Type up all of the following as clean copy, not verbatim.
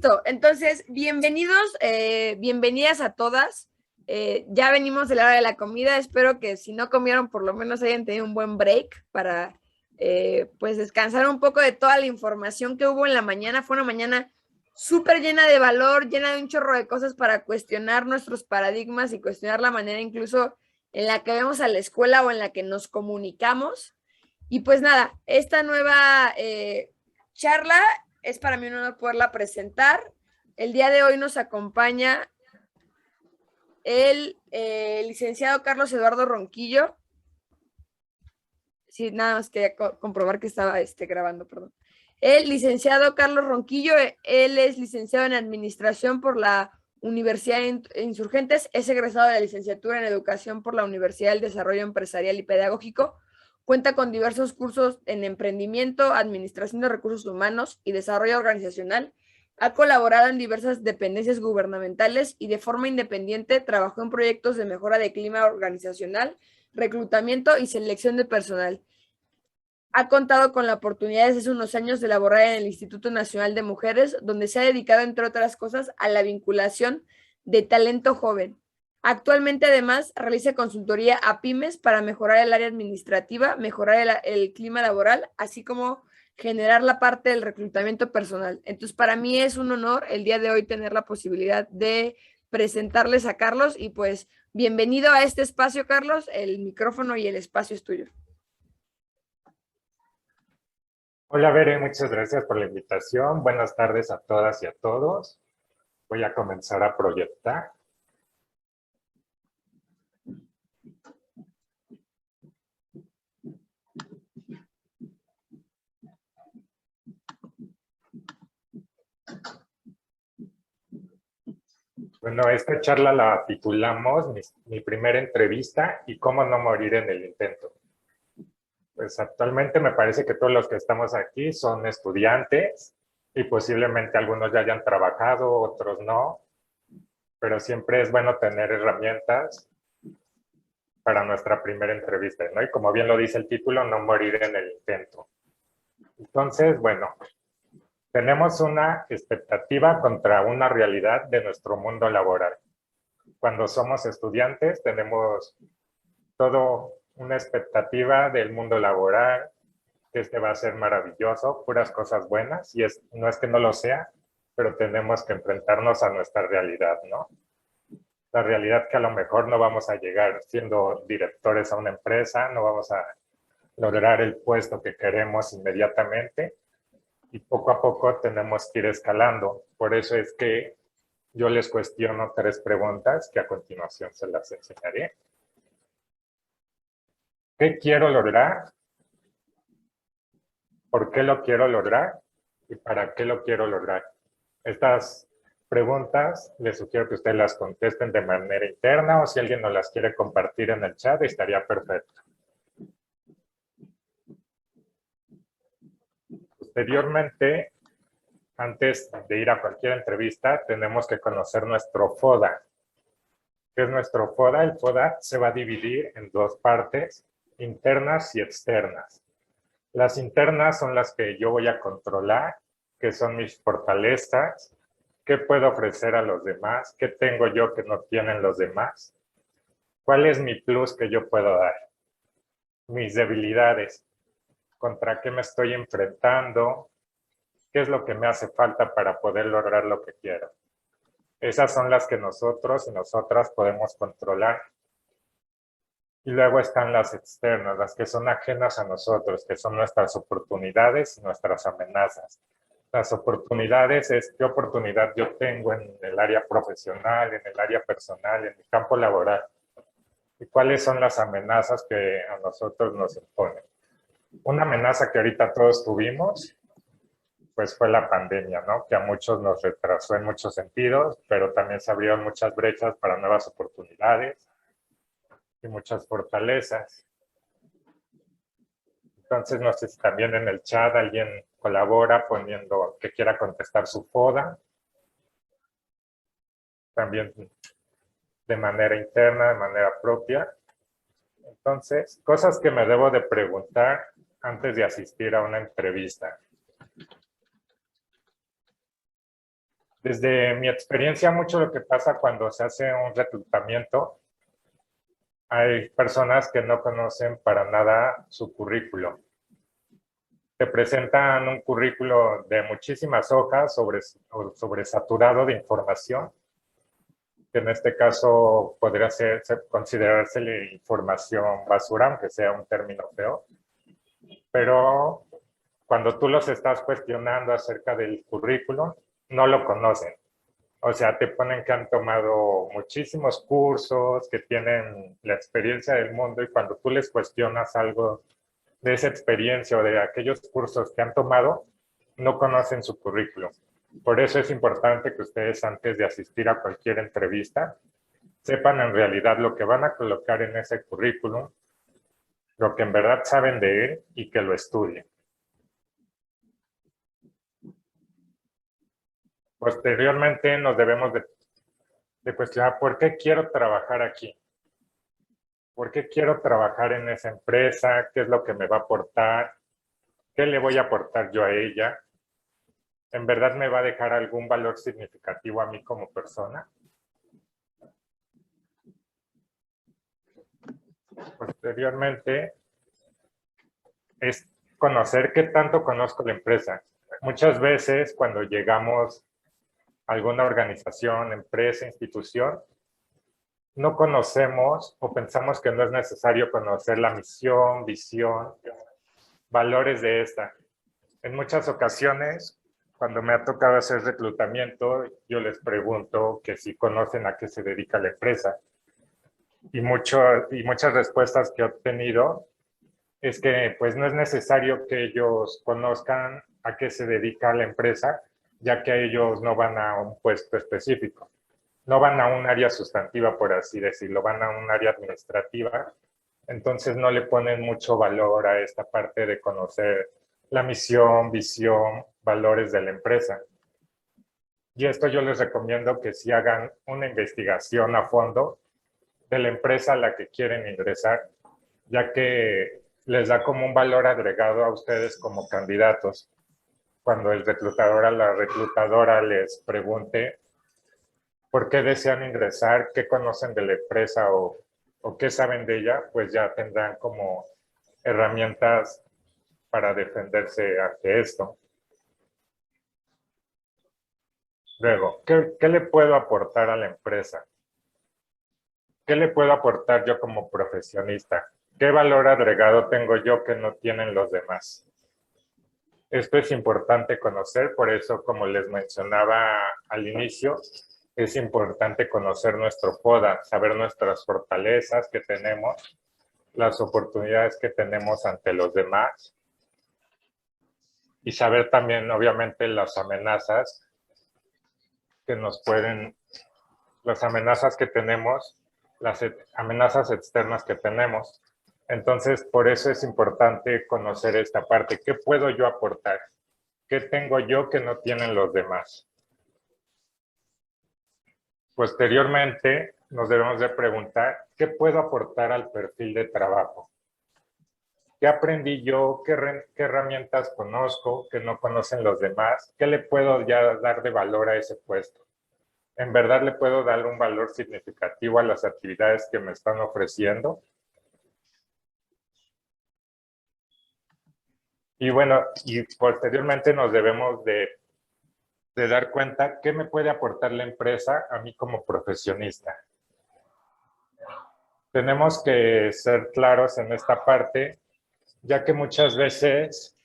Listo, entonces, bienvenidos, bienvenidas a todas. Ya venimos de la hora de la comida, espero que si no comieron, por lo menos hayan tenido un buen break para pues descansar un poco de toda la información que hubo en la mañana. Fue una mañana súper llena de valor, llena de un chorro de cosas para cuestionar nuestros paradigmas y cuestionar la manera incluso en la que vemos a la escuela o en la que nos comunicamos. Y pues nada, esta nueva charla es para mí un honor poderla presentar. El día de hoy nos acompaña el licenciado Carlos Eduardo Ronquillo. Sí, nada más quería comprobar que estaba grabando, perdón. El licenciado Carlos Ronquillo, él es licenciado en Administración por la Universidad de Insurgentes, es egresado de la licenciatura en Educación por la Universidad del Desarrollo Empresarial y Pedagógico, cuenta con diversos cursos en Emprendimiento, Administración de Recursos Humanos y Desarrollo Organizacional, ha colaborado en diversas dependencias gubernamentales y de forma independiente trabajó en proyectos de mejora de clima organizacional, reclutamiento y selección de personal. Ha contado con la oportunidad desde hace unos años de laborar en el Instituto Nacional de Mujeres, donde se ha dedicado, entre otras cosas, a la vinculación de talento joven. Actualmente, además, realiza consultoría a pymes para mejorar el área administrativa, mejorar el clima laboral, así como generar la parte del reclutamiento personal. Entonces, para mí es un honor el día de hoy tener la posibilidad de presentarles a Carlos y pues bienvenido a este espacio, Carlos. El micrófono y el espacio es tuyo. Hola, Bere, muchas gracias por la invitación. Buenas tardes a todas y a todos. Voy a comenzar a proyectar. Bueno, esta charla la titulamos mi primera entrevista y cómo no morir en el intento. Pues actualmente me parece que todos los que estamos aquí son estudiantes y posiblemente algunos ya hayan trabajado, otros no, pero siempre es bueno tener herramientas para nuestra primera entrevista, ¿no? Y como bien lo dice el título, no morir en el intento. Entonces, bueno, tenemos una expectativa contra una realidad de nuestro mundo laboral. Cuando somos estudiantes tenemos todo una expectativa del mundo laboral, que va a ser maravilloso, puras cosas buenas, y no es que no lo sea, pero tenemos que enfrentarnos a nuestra realidad, ¿no? La realidad que a lo mejor no vamos a llegar siendo directores a una empresa, no vamos a lograr el puesto que queremos inmediatamente, y poco a poco tenemos que ir escalando. Por eso es que yo les cuestiono 3 preguntas que a continuación se las enseñaré. ¿Qué quiero lograr? ¿Por qué lo quiero lograr? ¿Y para qué lo quiero lograr? Estas preguntas les sugiero que ustedes las contesten de manera interna o si alguien nos las quiere compartir en el chat estaría perfecto. Posteriormente, antes de ir a cualquier entrevista, tenemos que conocer nuestro FODA. ¿Qué es nuestro FODA? El FODA se va a dividir en 2 partes, internas y externas. Las internas son las que yo voy a controlar, que son mis fortalezas, qué puedo ofrecer a los demás, qué tengo yo que no tienen los demás, cuál es mi plus que yo puedo dar, mis debilidades, contra qué me estoy enfrentando, qué es lo que me hace falta para poder lograr lo que quiero. Esas son las que nosotros y nosotras podemos controlar. Y luego están las externas, las que son ajenas a nosotros, que son nuestras oportunidades y nuestras amenazas. Las oportunidades es qué oportunidad yo tengo en el área profesional, en el área personal, en mi campo laboral. Y cuáles son las amenazas que a nosotros nos imponen. Una amenaza que ahorita todos tuvimos, pues fue la pandemia, ¿no? Que a muchos nos retrasó en muchos sentidos, pero también se abrieron muchas brechas para nuevas oportunidades y muchas fortalezas. Entonces, no sé si también en el chat alguien colabora poniendo que quiera contestar su FODA. También de manera interna, de manera propia. Entonces, cosas que me debo de preguntar antes de asistir a una entrevista. Desde mi experiencia, mucho lo que pasa cuando se hace un reclutamiento, hay personas que no conocen para nada su currículo. Te presentan un currículo de muchísimas hojas sobresaturado de información, que en este caso podría considerársele información basura, aunque sea un término feo. Pero cuando tú los estás cuestionando acerca del currículum, no lo conocen. O sea, te ponen que han tomado muchísimos cursos, que tienen la experiencia del mundo, y cuando tú les cuestionas algo de esa experiencia o de aquellos cursos que han tomado, no conocen su currículum. Por eso es importante que ustedes, antes de asistir a cualquier entrevista, sepan en realidad lo que van a colocar en ese currículum, lo que en verdad saben de él, y que lo estudien. Posteriormente nos debemos de cuestionar por qué quiero trabajar aquí. ¿Por qué quiero trabajar en esa empresa? ¿Qué es lo que me va a aportar? ¿Qué le voy a aportar yo a ella? ¿En verdad me va a dejar algún valor significativo a mí como persona? Posteriormente, es conocer qué tanto conozco la empresa. Muchas veces cuando llegamos a alguna organización, empresa, institución, no conocemos o pensamos que no es necesario conocer la misión, visión, valores de esta. En muchas ocasiones, cuando me ha tocado hacer reclutamiento, yo les pregunto que si conocen a qué se dedica la empresa. Y muchas respuestas que he obtenido es que pues no es necesario que ellos conozcan a qué se dedica la empresa, ya que ellos no van a un puesto específico. No van a un área sustantiva, por así decirlo, van a un área administrativa. Entonces no le ponen mucho valor a esta parte de conocer la misión, visión, valores de la empresa. Y esto yo les recomiendo que sí hagan una investigación a fondo de la empresa a la que quieren ingresar, ya que les da como un valor agregado a ustedes como candidatos. Cuando el reclutador a la reclutadora les pregunte por qué desean ingresar, qué conocen de la empresa o qué saben de ella, pues ya tendrán como herramientas para defenderse ante esto. Luego, ¿qué le puedo aportar a la empresa? ¿Qué le puedo aportar yo como profesionista? ¿Qué valor agregado tengo yo que no tienen los demás? Esto es importante conocer, por eso, como les mencionaba al inicio, es importante conocer nuestro FODA, saber nuestras fortalezas que tenemos, las oportunidades que tenemos ante los demás, y saber también, obviamente, las amenazas que nos pueden, las amenazas que tenemos, las amenazas externas que tenemos. Entonces, por eso es importante conocer esta parte. ¿Qué puedo yo aportar? ¿Qué tengo yo que no tienen los demás? Posteriormente, nos debemos de preguntar, ¿qué puedo aportar al perfil de trabajo? ¿Qué aprendí yo? ¿Qué herramientas conozco que no conocen los demás? ¿Qué le puedo ya dar de valor a ese puesto? ¿En verdad le puedo dar un valor significativo a las actividades que me están ofreciendo? Y bueno, y posteriormente nos debemos de dar cuenta qué me puede aportar la empresa a mí como profesionista. Tenemos que ser claros en esta parte, ya que muchas veces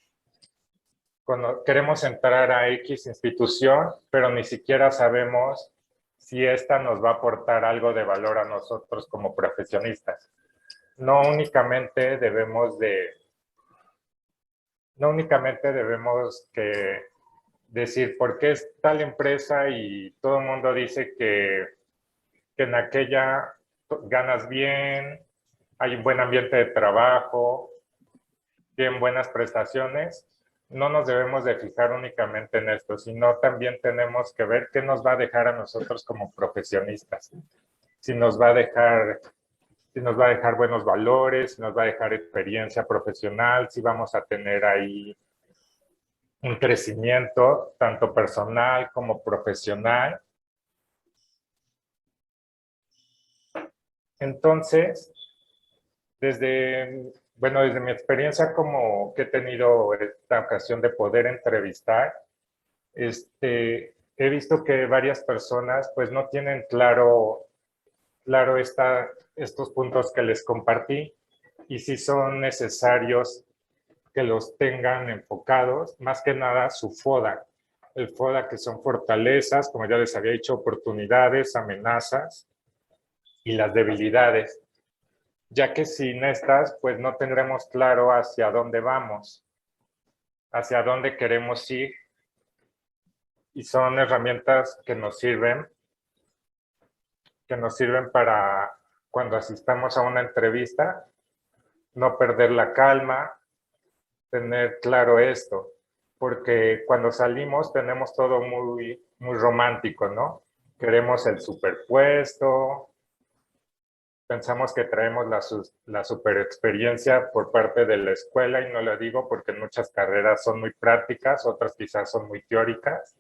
cuando queremos entrar a X institución, pero ni siquiera sabemos si esta nos va a aportar algo de valor a nosotros como profesionistas. No únicamente debemos que decir por qué es tal empresa y todo el mundo dice que en aquella ganas bien, hay un buen ambiente de trabajo, tienen buenas prestaciones. No nos debemos de fijar únicamente en esto, sino también tenemos que ver qué nos va a dejar a nosotros como profesionistas. Si nos va a dejar buenos valores, si nos va a dejar experiencia profesional, si vamos a tener ahí un crecimiento tanto personal como profesional. Entonces, desde mi experiencia como que he tenido esta ocasión de poder entrevistar, he visto que varias personas pues no tienen claro estos puntos que les compartí y sí son necesarios que los tengan enfocados, más que nada su FODA. El FODA que son fortalezas, como ya les había dicho, oportunidades, amenazas y las debilidades, ya que sin estas pues no tendremos claro hacia dónde vamos, hacia dónde queremos ir, y son herramientas que nos sirven para cuando asistamos a una entrevista, no perder la calma, tener claro esto, porque cuando salimos tenemos todo muy, muy romántico, ¿no? Queremos el superpuesto, pensamos que traemos la super experiencia por parte de la escuela, y no lo digo porque muchas carreras son muy prácticas, otras quizás son muy teóricas,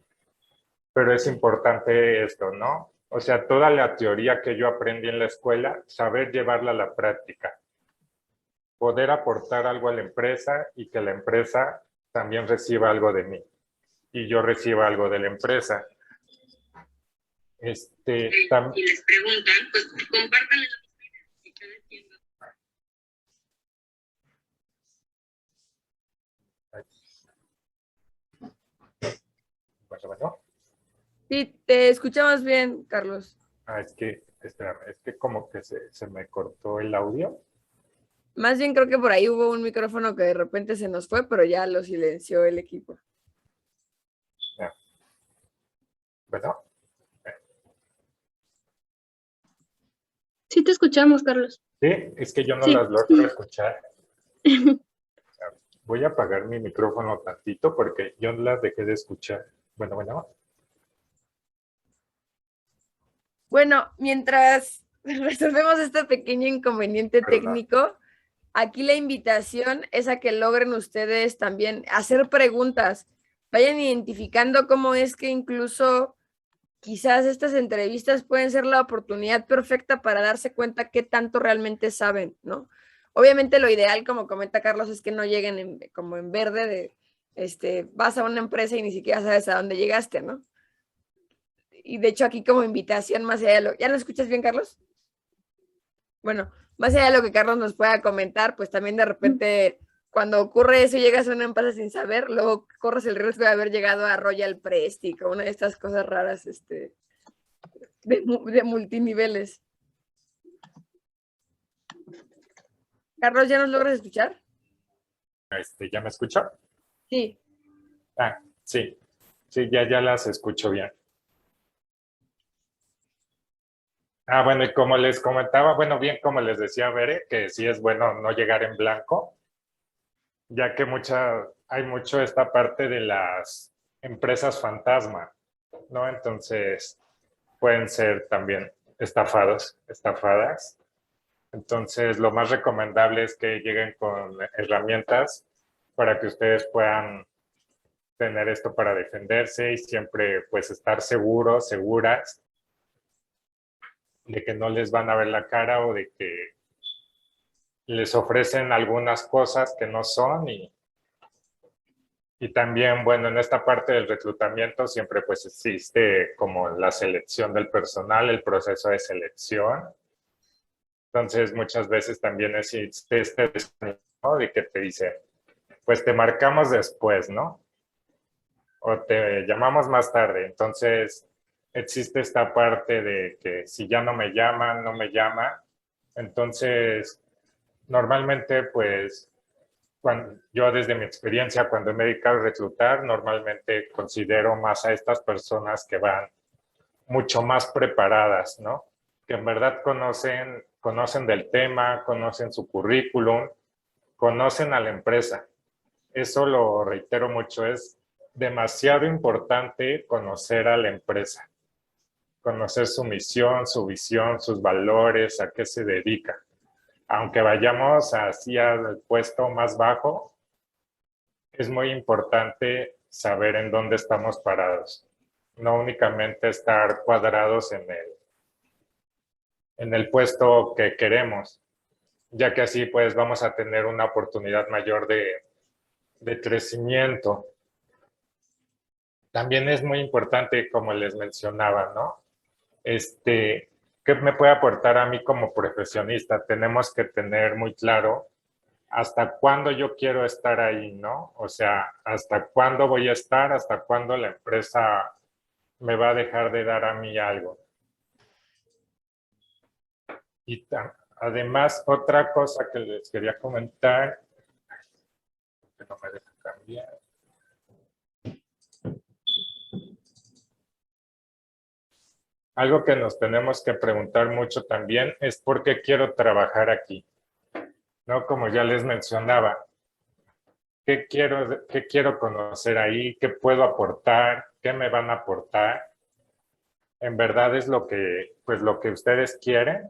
pero es importante esto, ¿no? O sea, toda la teoría que yo aprendí en la escuela, saber llevarla a la práctica, poder aportar algo a la empresa y que la empresa también reciba algo de mí y yo reciba algo de la empresa. Y les preguntan, pues compártanle la si están haciendo. Bueno. Sí, te escuchamos bien, Carlos. Espérame, es que como que se me cortó el audio. Más bien creo que por ahí hubo un micrófono que de repente se nos fue, pero ya lo silenció el equipo. Ya. Bueno. Sí te escuchamos, Carlos. Sí, es que yo no Sí. las logro escuchar. Voy a apagar mi micrófono tantito porque yo las dejé de escuchar. Bueno. Bueno, mientras resolvemos este pequeño inconveniente Perdón. técnico, aquí la invitación es a que logren ustedes también hacer preguntas. Vayan identificando cómo es que incluso quizás estas entrevistas pueden ser la oportunidad perfecta para darse cuenta qué tanto realmente saben, ¿no? Obviamente lo ideal, como comenta Carlos, es que no lleguen como en verde de, vas a una empresa y ni siquiera sabes a dónde llegaste, ¿no? Y de hecho aquí como invitación, más allá de lo... ¿Ya lo escuchas bien, Carlos? Bueno, más allá de lo que Carlos nos pueda comentar, pues también de repente cuando ocurre eso y llegas a una empresa sin saber, luego corres el riesgo de haber llegado a Royal Prestige o una de estas cosas raras de multiniveles. Carlos, ¿ya nos logras escuchar? ¿Ya me escuchó? Sí. Sí. Sí, ya las escucho bien. Bueno, y como les comentaba, bien como les decía Bere, que sí es bueno no llegar en blanco, ya que hay mucho esta parte de las empresas fantasma, ¿no? Entonces, pueden ser también estafadas. Entonces, lo más recomendable es que lleguen con herramientas para que ustedes puedan tener esto para defenderse y siempre pues estar seguros, seguras de que no les van a ver la cara o de que les ofrecen algunas cosas que no son. Y también, bueno, en esta parte del reclutamiento siempre pues existe como la selección del personal, el proceso de selección. Entonces muchas veces también existe este desánimo, ¿no? De que te dicen, pues te marcamos después, ¿no? O te llamamos más tarde. Entonces existe esta parte de que si ya no me llaman, no me llaman. Entonces, normalmente pues yo desde mi experiencia cuando me he dedicado a reclutar, normalmente considero más a estas personas que van mucho más preparadas, ¿no? Que en verdad conocen del tema, conocen su currículum, conocen a la empresa. Eso lo reitero mucho, es demasiado importante conocer a la empresa, conocer su misión, su visión, sus valores, a qué se dedica. Aunque vayamos hacia el puesto más bajo, es muy importante saber en dónde estamos parados. No únicamente estar cuadrados en el puesto que queremos, ya que así pues vamos a tener una oportunidad mayor de crecimiento. También es muy importante, como les mencionaba, ¿no? ¿Qué me puede aportar a mí como profesionista? Tenemos que tener muy claro hasta cuándo yo quiero estar ahí, ¿no? O sea, hasta cuándo voy a estar, hasta cuándo la empresa me va a dejar de dar a mí algo. Y además, otra cosa que les quería comentar, que no me deja cambiar. Algo que nos tenemos que preguntar mucho también es por qué quiero trabajar aquí, ¿no? Como ya les mencionaba, ¿qué quiero conocer ahí? ¿Qué puedo aportar? ¿Qué me van a aportar? ¿En verdad es lo que ustedes quieren?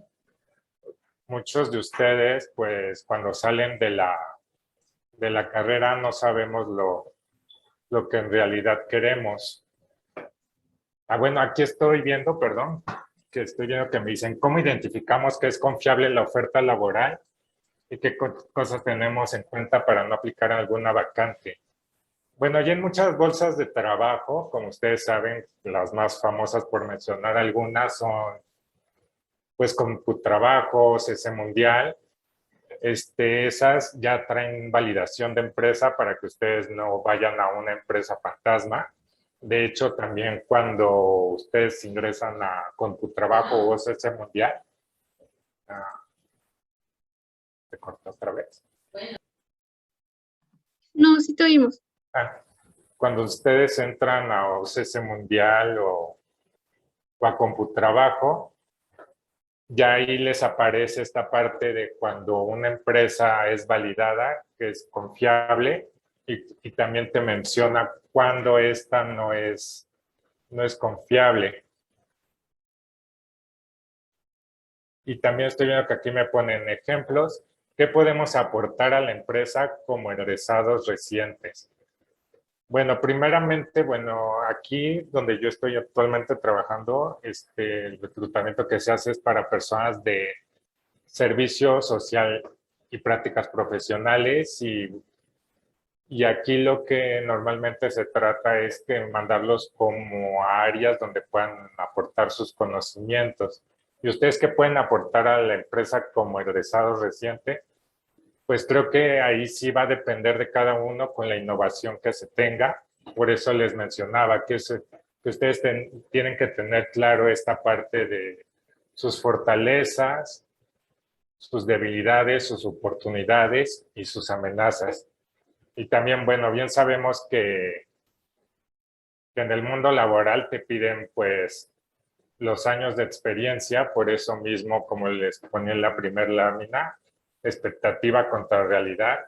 Muchos de ustedes, pues, cuando salen de la carrera no sabemos lo que en realidad queremos. Bueno, aquí estoy viendo, perdón, que me dicen, ¿cómo identificamos que es confiable la oferta laboral y qué cosas tenemos en cuenta para no aplicar alguna vacante? Bueno, hay en muchas bolsas de trabajo, como ustedes saben, las más famosas por mencionar algunas son, pues, CompuTrabajo, CC Mundial. Esas ya traen validación de empresa para que ustedes no vayan a una empresa fantasma. De hecho, también cuando ustedes ingresan a CompuTrabajo o CC Mundial, ¿se cortó otra vez? No, sí te oímos. Cuando ustedes entran a OCC Mundial o a CompuTrabajo, ya ahí les aparece esta parte de cuando una empresa es validada, que es confiable, y también te menciona cuando esta no es confiable. Y también estoy viendo que aquí me ponen ejemplos. ¿Qué podemos aportar a la empresa como egresados recientes? Bueno, primeramente, aquí donde yo estoy actualmente trabajando, el reclutamiento que se hace es para personas de servicio social y prácticas profesionales y aquí lo que normalmente se trata es de mandarlos como a áreas donde puedan aportar sus conocimientos. ¿Y ustedes qué pueden aportar a la empresa como egresados recientes? Pues creo que ahí sí va a depender de cada uno con la innovación que se tenga. Por eso les mencionaba que ustedes tienen que tener claro esta parte de sus fortalezas, sus debilidades, sus oportunidades y sus amenazas. Y también, bien sabemos que en el mundo laboral te piden pues los años de experiencia, por eso mismo, como les ponía en la primera lámina, expectativa contra realidad.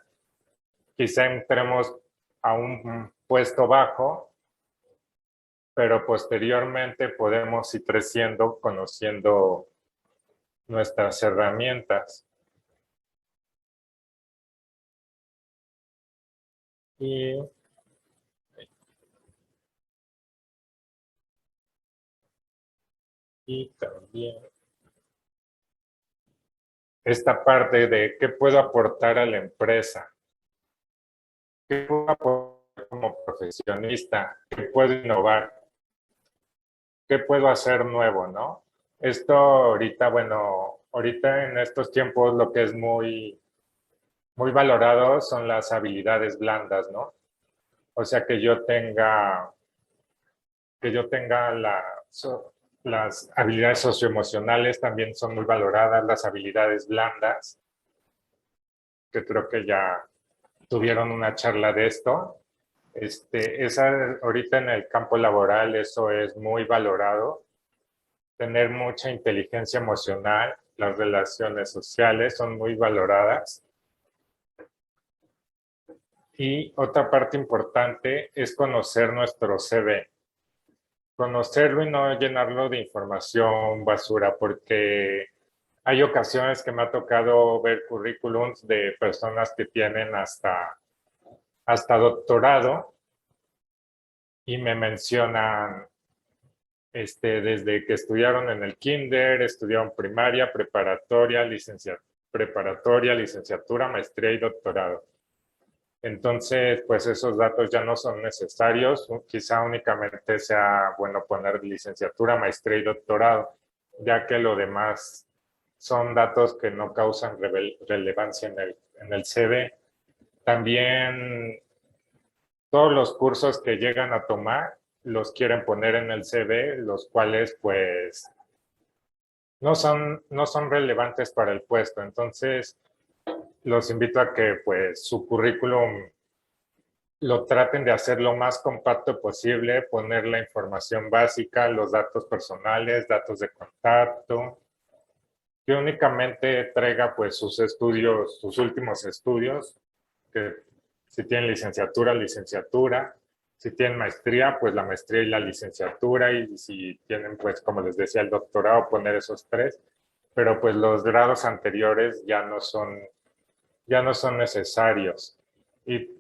Quizá entremos a un puesto bajo, pero posteriormente podemos ir creciendo, conociendo nuestras herramientas. Y también esta parte de qué puedo aportar a la empresa, qué puedo aportar como profesionista, qué puedo innovar, qué puedo hacer nuevo, ¿no? Esto ahorita, ahorita en estos tiempos lo que es muy, muy valorado son las habilidades blandas, ¿no? O sea, que yo tenga las habilidades socioemocionales también son muy valoradas, las habilidades blandas, que creo que ya tuvieron una charla de esto. Ahorita en el campo laboral eso es muy valorado. Tener mucha inteligencia emocional, las relaciones sociales son muy valoradas. Y otra parte importante es conocer nuestro CV. Conocerlo y no llenarlo de información basura, porque hay ocasiones que me ha tocado ver currículums de personas que tienen hasta doctorado y me mencionan desde que estudiaron en el kinder, estudiaron primaria, preparatoria, licenciatura, maestría y doctorado. Entonces, pues esos datos ya no son necesarios. Quizá únicamente sea bueno poner licenciatura, maestría y doctorado, ya que lo demás son datos que no causan relevancia en el CV. También todos los cursos que llegan a tomar los quieren poner en el CV, los cuales pues no son relevantes para el puesto. Entonces, los invito a que pues su currículum lo traten de hacer lo más compacto posible, poner la información básica, los datos personales, datos de contacto, que únicamente traiga pues sus estudios, sus últimos estudios, que si tienen licenciatura, si tienen maestría, pues la maestría y la licenciatura, y si tienen pues como les decía el doctorado, poner esos 3, pero pues los grados anteriores ya no son necesarios. Y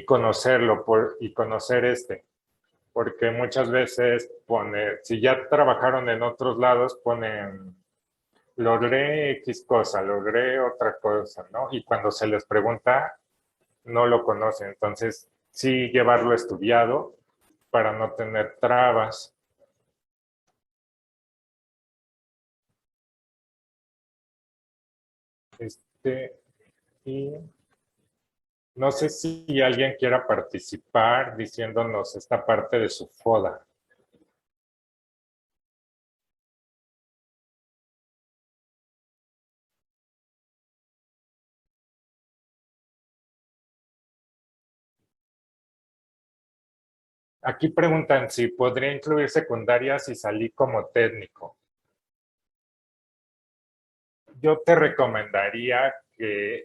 conocerlo, y conocer porque muchas veces si ya trabajaron en otros lados, ponen, logré X cosa, logré otra cosa, ¿no? Y cuando se les pregunta, no lo conocen. Entonces, sí llevarlo estudiado para no tener trabas. Y no sé si alguien quiera participar diciéndonos esta parte de su FODA. Aquí preguntan si podría incluir secundarias si salí como técnico. Yo te recomendaría que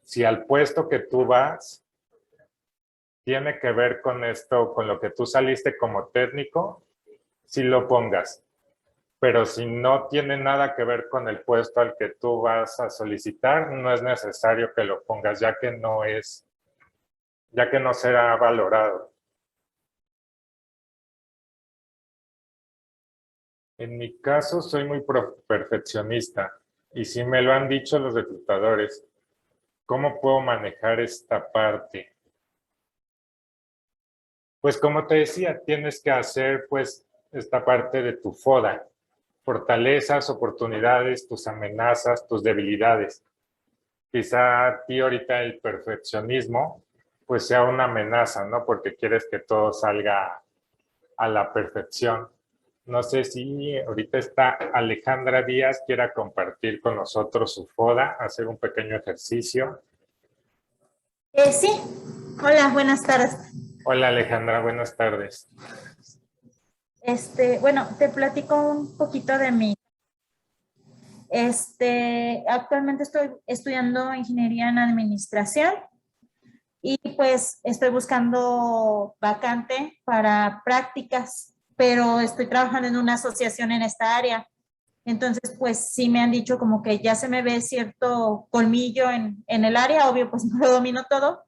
si al puesto que tú vas tiene que ver con esto, con lo que tú saliste como técnico, sí lo pongas. Pero si no tiene nada que ver con el puesto al que tú vas a solicitar, no es necesario que lo pongas, ya que no será valorado. En mi caso, soy muy perfeccionista y sí me lo han dicho los reclutadores. ¿Cómo puedo manejar esta parte? Pues como te decía, tienes que hacer pues esta parte de tu FODA. Fortalezas, oportunidades, tus amenazas, tus debilidades. Quizá a ti ahorita el perfeccionismo pues sea una amenaza, ¿no? Porque quieres que todo salga a la perfección. No sé si ahorita está Alejandra Díaz, quiera compartir con nosotros su FODA, hacer un pequeño ejercicio. Sí, hola, buenas tardes. Hola Alejandra, buenas tardes. Bueno, te platico un poquito de mí. Actualmente estoy estudiando ingeniería en administración y pues estoy buscando vacante para prácticas, pero estoy trabajando en una asociación en esta área. Entonces, pues sí me han dicho como que ya se me ve cierto colmillo en el área, obvio, pues no lo domino todo,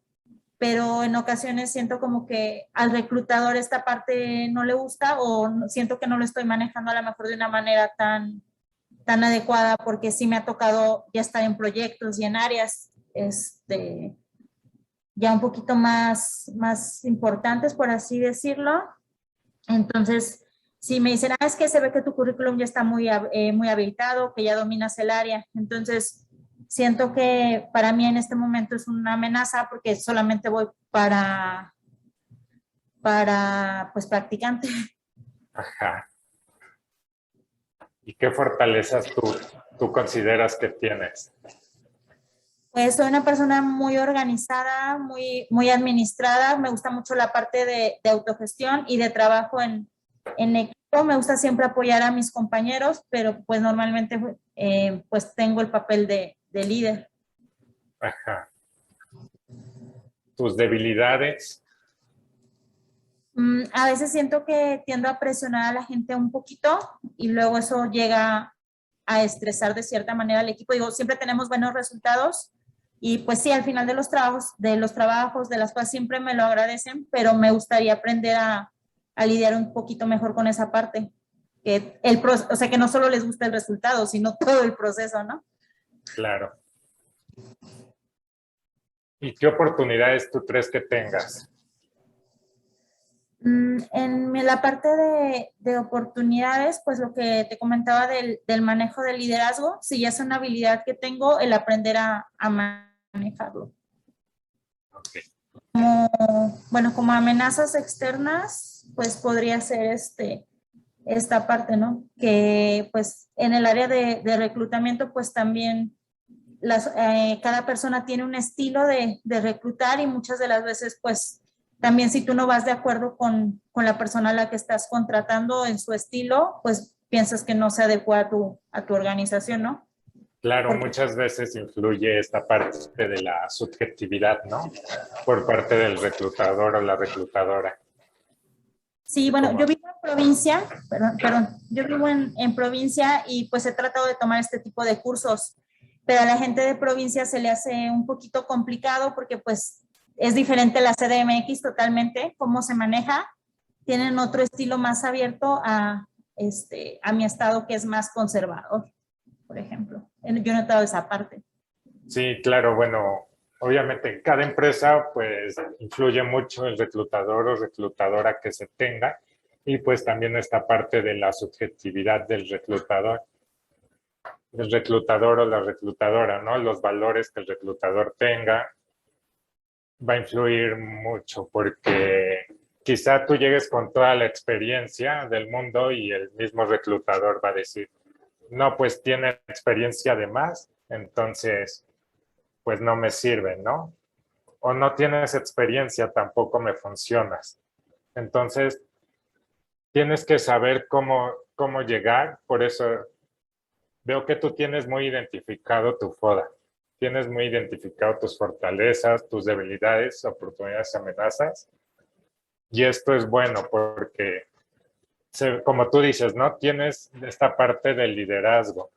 pero en ocasiones siento como que al reclutador esta parte no le gusta o siento que no lo estoy manejando a lo mejor de una manera tan adecuada, porque sí me ha tocado ya estar en proyectos y en áreas ya un poquito más importantes, por así decirlo. Entonces, si me dicen, es que se ve que tu currículum ya está muy habilitado, que ya dominas el área, entonces siento que para mí en este momento es una amenaza porque solamente voy para pues practicante. Ajá. ¿Y qué fortalezas tú consideras que tienes? Pues soy una persona muy organizada, muy administrada. Me gusta mucho la parte de autogestión y de trabajo en equipo. Me gusta siempre apoyar a mis compañeros, pero pues normalmente pues tengo el papel de líder. Ajá. ¿Tus debilidades? A veces siento que tiendo a presionar a la gente un poquito y luego eso llega a estresar de cierta manera al equipo. Digo, siempre tenemos buenos resultados Y pues sí, al final de los trabajos, de las cosas siempre me lo agradecen, pero me gustaría aprender a lidiar un poquito mejor con esa parte. O sea, que no solo les gusta el resultado, sino todo el proceso, ¿no? Claro. ¿Y qué oportunidades tú crees que tengas? En la parte de oportunidades, pues lo que te comentaba del manejo del liderazgo, si ya es una habilidad que tengo, el aprender a manejarlo. Ok. Como amenazas externas, pues podría ser esta parte, ¿no? Que pues en el área de reclutamiento, pues también cada persona tiene un estilo de reclutar y muchas de las veces, pues también si tú no vas de acuerdo con la persona a la que estás contratando en su estilo, pues piensas que no se adecua a tu organización, ¿no? Claro, muchas veces influye esta parte de la subjetividad, ¿no? Por parte del reclutador o la reclutadora. Sí, bueno, ¿Cómo? yo vivo en provincia, perdón, yo vivo en provincia y pues he tratado de tomar este tipo de cursos, pero a la gente de provincia se le hace un poquito complicado porque pues es diferente la CDMX totalmente, cómo se maneja, tienen otro estilo más abierto a mi estado que es más conservador, por ejemplo. Yo he notado esa parte. Sí, claro, bueno, obviamente en cada empresa pues influye mucho el reclutador o reclutadora que se tenga y pues también esta parte de la subjetividad del reclutador. El reclutador o la reclutadora, ¿no? Los valores que el reclutador tenga va a influir mucho porque quizá tú llegues con toda la experiencia del mundo y el mismo reclutador va a decir, no, pues tiene experiencia de más, entonces pues no me sirve, ¿no? O no tienes experiencia, tampoco me funcionas. Entonces, tienes que saber cómo llegar, por eso veo que tú tienes muy identificado tu FODA, tienes muy identificado tus fortalezas, tus debilidades, oportunidades, amenazas, y esto es bueno porque, como tú dices, ¿no? Tienes esta parte del liderazgo,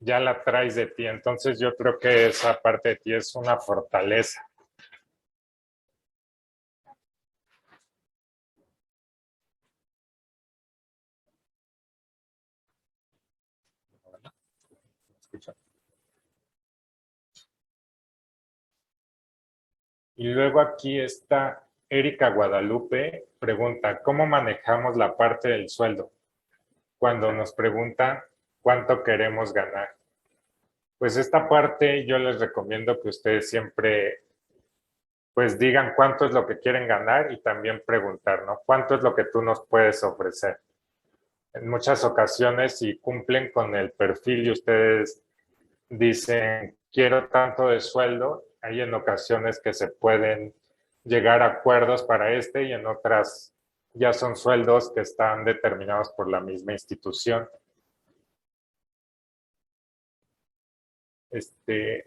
ya la traes de ti, entonces yo creo que esa parte de ti es una fortaleza. Escucha. Y luego aquí está Erika Guadalupe, pregunta, ¿cómo manejamos la parte del sueldo? Cuando nos preguntan cuánto queremos ganar. Pues esta parte yo les recomiendo que ustedes siempre pues digan cuánto es lo que quieren ganar y también preguntar, ¿no? ¿Cuánto es lo que tú nos puedes ofrecer? En muchas ocasiones, si cumplen con el perfil y ustedes dicen, quiero tanto de sueldo, hay en ocasiones que se pueden llegar a acuerdos para y en otras ya son sueldos que están determinados por la misma institución.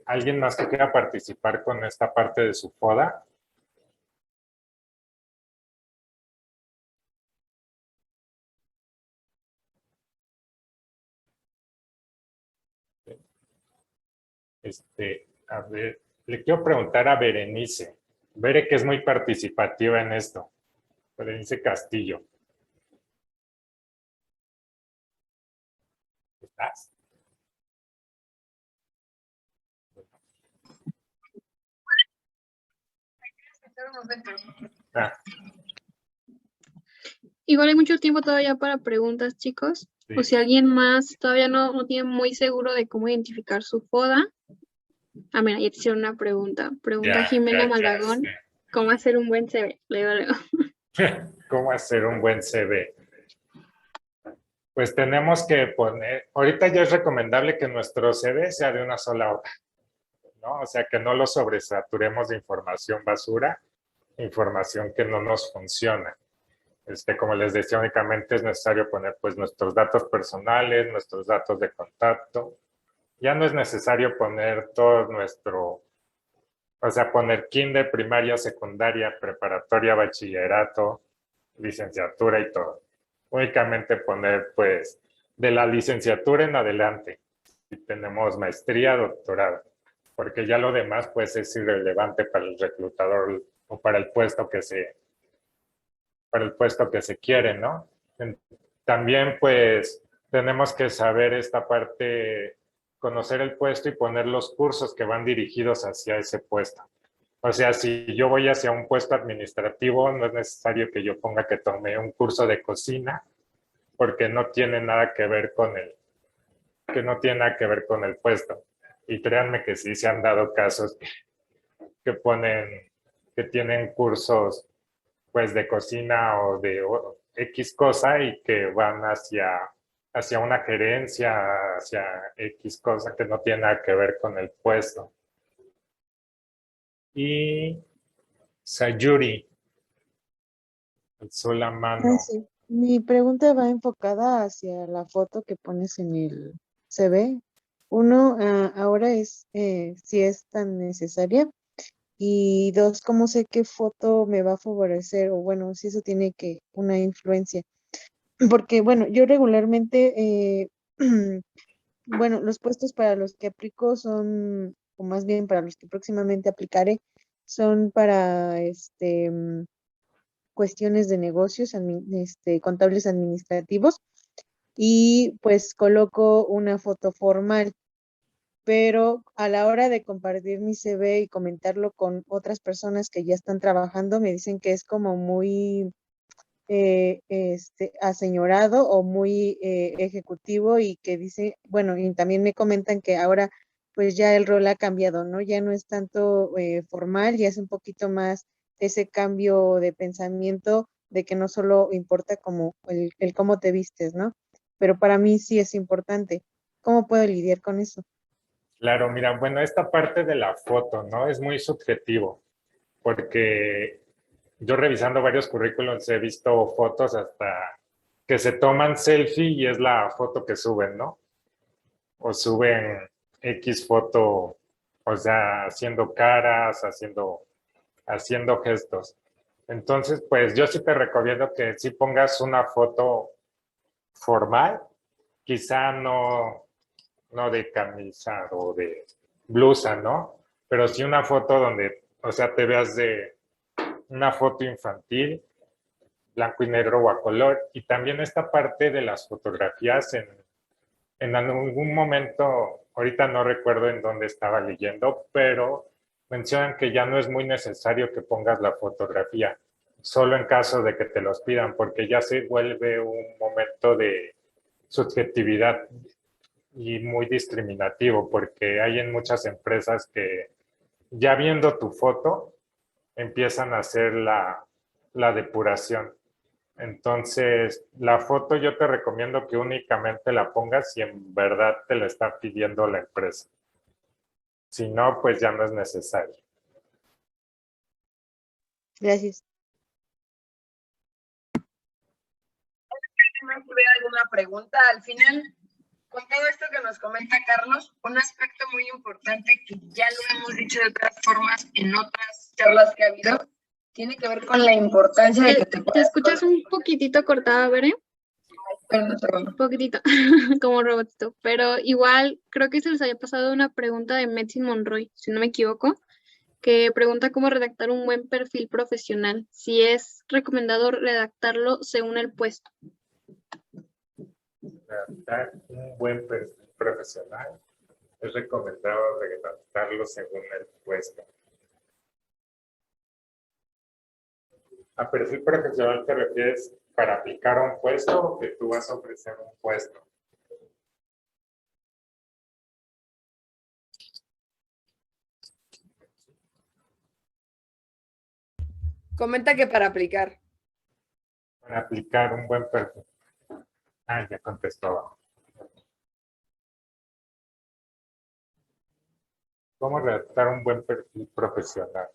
¿Alguien más que quiera participar con esta parte de su FODA? A ver, le quiero preguntar a Berenice. Bere, que es muy participativa en esto. Berenice Castillo. ¿Estás? Ah, Igual hay mucho tiempo todavía para preguntas, chicos. sí. O si alguien más todavía no tiene muy seguro de cómo identificar su FODA. Ah, mira, ya te hicieron una pregunta. Pregunta Jimena Malagón, ¿cómo hacer un buen CV? Luego. ¿Cómo hacer un buen CV? Pues tenemos que poner, ahorita ya es recomendable que nuestro CV sea de una sola hoja, ¿no? O sea, que no lo sobresaturemos de información basura, información que no nos funciona. Como les decía, únicamente es necesario poner pues nuestros datos personales, nuestros datos de contacto. Ya no es necesario poner todo nuestro, o sea, poner kinder, primaria, secundaria, preparatoria, bachillerato, licenciatura y todo. Únicamente poner pues de la licenciatura en adelante. tenemos maestría, doctorado, porque ya lo demás pues es irrelevante para el reclutador o para el puesto que se quiere, ¿no? También pues tenemos que saber esta parte, conocer el puesto y poner los cursos que van dirigidos hacia ese puesto. O sea, si yo voy hacia un puesto administrativo, no es necesario que yo ponga que tome un curso de cocina, porque no tiene nada que ver con el puesto. Y créanme que sí se han dado casos que tienen cursos pues de cocina o de X cosa y que van hacia una gerencia, hacia X cosa que no tiene nada que ver con el puesto. Y Sayuri, alzó la mano. Sí. Mi pregunta va enfocada hacia la foto que pones en el CV. Uno, ahora es si es tan necesaria. Y dos, ¿cómo sé qué foto me va a favorecer? O bueno, si eso tiene una influencia. Porque, bueno, yo regularmente, bueno, los puestos para los que aplico son, o más bien para los que próximamente aplicaré, son para cuestiones de negocios, contables administrativos, y pues coloco una foto formal, pero a la hora de compartir mi CV y comentarlo con otras personas que ya están trabajando, me dicen que es como muy aseñorado o muy ejecutivo, y que dice, bueno, y también me comentan que ahora pues ya el rol ha cambiado, ¿no? Ya no es tanto formal, ya es un poquito más ese cambio de pensamiento de que no solo importa como el cómo te vistes, ¿no? Pero para mí sí es importante. ¿Cómo puedo lidiar con eso? Claro, mira, bueno, esta parte de la foto, ¿no? Es muy subjetivo, porque yo revisando varios currículums he visto fotos hasta que se toman selfie y es la foto que suben, ¿no? O suben X foto, o sea, haciendo caras, haciendo gestos. Entonces, pues yo sí te recomiendo que sí pongas una foto formal, quizá no de camisa o de blusa, ¿no? Pero sí una foto donde, o sea, te veas de una foto infantil, blanco y negro o a color. Y también esta parte de las fotografías en algún momento, ahorita no recuerdo en dónde estaba leyendo, pero mencionan que ya no es muy necesario que pongas la fotografía, solo en caso de que te los pidan, porque ya se vuelve un momento de subjetividad y muy discriminativo, porque hay en muchas empresas que ya viendo tu foto empiezan a hacer la depuración. Entonces, la foto yo te recomiendo que únicamente la pongas si en verdad te la está pidiendo la empresa. Si no, pues ya no es necesario. Gracias. ¿No tuve alguna pregunta? Al final, con todo esto que nos comenta Carlos, un aspecto muy importante que ya lo hemos dicho de otras formas en otras charlas que ha habido, tiene que ver con la importancia de que Te escuchas un poquitito cortada, Bere. Un poquitito, como robotito. Pero igual, creo que se les había pasado una pregunta de Metzin Monroy, si no me equivoco, que pregunta cómo redactar un buen perfil profesional. Si es recomendado redactarlo según el puesto. Redactar un buen perfil profesional es recomendado redactarlo según el puesto. ¿A perfil profesional te refieres para aplicar a un puesto o que tú vas a ofrecer un puesto? Comenta que para aplicar. Para aplicar un buen perfil. Ah, ya contestó abajo. ¿Cómo redactar un buen perfil profesional?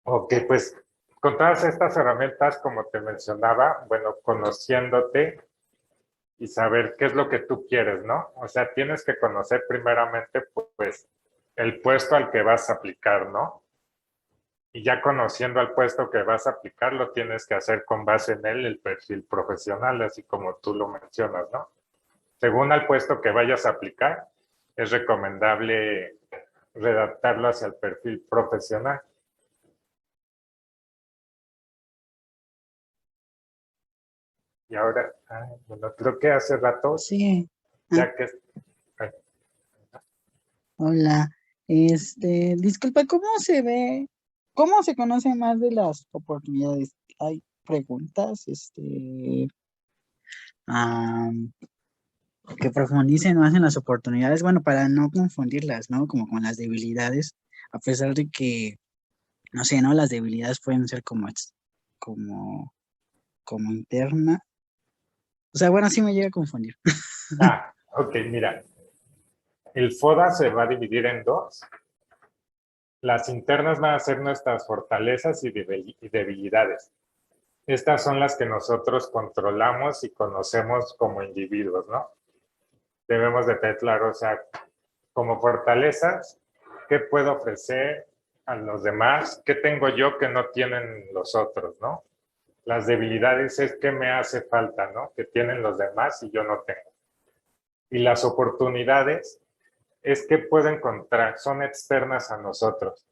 Ok, pues con todas estas herramientas, como te mencionaba, bueno, conociéndote y saber qué es lo que tú quieres, ¿no? O sea, tienes que conocer primeramente, pues, el puesto al que vas a aplicar, ¿no? Y ya conociendo al puesto que vas a aplicar, lo tienes que hacer con base en él, el perfil profesional, así como tú lo mencionas, ¿no? O según al puesto que vayas a aplicar, es recomendable redactarlo hacia el perfil profesional. Y ahora, bueno, creo que hace rato, Sí, ya que... hola. Disculpa, ¿cómo se ve, cómo se conoce más de las oportunidades? Hay preguntas, am, que profundicen más en las oportunidades, bueno, para no confundirlas, ¿no? Como con las debilidades, a pesar de que, no sé, ¿no? Las debilidades pueden ser como, como interna. O sea, bueno, sí me llega a confundir. Ok, mira. El FODA se va a dividir en dos. Las internas van a ser nuestras fortalezas y debilidades. Estas son las que nosotros controlamos y conocemos como individuos, ¿no? Debemos de tener claro, o sea, como fortalezas, ¿qué puedo ofrecer a los demás? ¿Qué tengo yo que no tienen los otros, no? Las debilidades es qué me hace falta, ¿no? Que tienen los demás y yo no tengo. Y las oportunidades es que puedo encontrar, son externas a nosotros.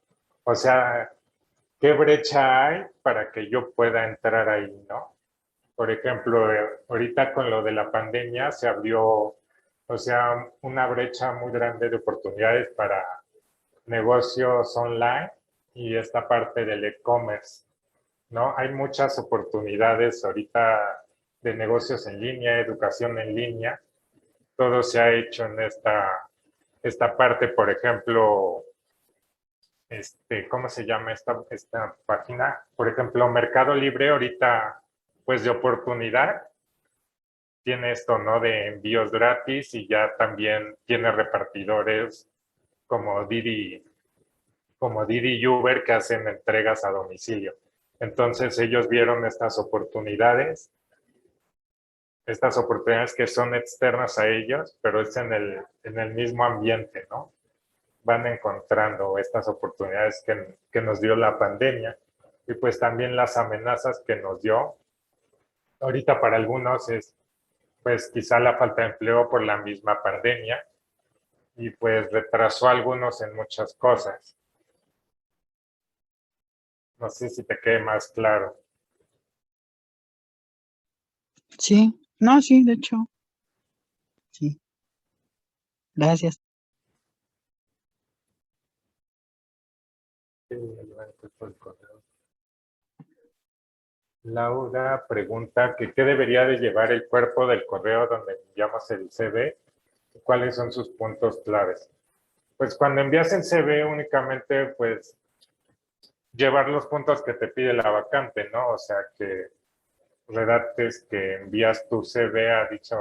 O sea, ¿qué brecha hay para que yo pueda entrar ahí, no? Por ejemplo, ahorita con lo de la pandemia se abrió, o sea, una brecha muy grande de oportunidades para negocios online y esta parte del e-commerce, ¿no? Hay muchas oportunidades ahorita de negocios en línea, educación en línea. Todo se ha hecho en esta parte, por ejemplo, ¿cómo se llama esta página? Por ejemplo, Mercado Libre ahorita, pues de oportunidad, tiene esto, ¿no? De envíos gratis y ya también tiene repartidores como Didi y Uber que hacen entregas a domicilio. Entonces ellos vieron estas oportunidades que son externas a ellos, pero es en el mismo ambiente, ¿no? Van encontrando estas oportunidades que nos dio la pandemia y pues también las amenazas que nos dio. Ahorita para algunos es pues quizá la falta de empleo por la misma pandemia y pues retrasó a algunos en muchas cosas. No sé si te quede más claro. Sí, no, sí, de hecho, sí. Gracias. Laura pregunta que qué debería de llevar el cuerpo del correo donde enviamos el CV, cuáles son sus puntos claves. Pues cuando envías el CV únicamente pues llevar los puntos que te pide la vacante, ¿no? O sea que redactes que envías tu CV a dicha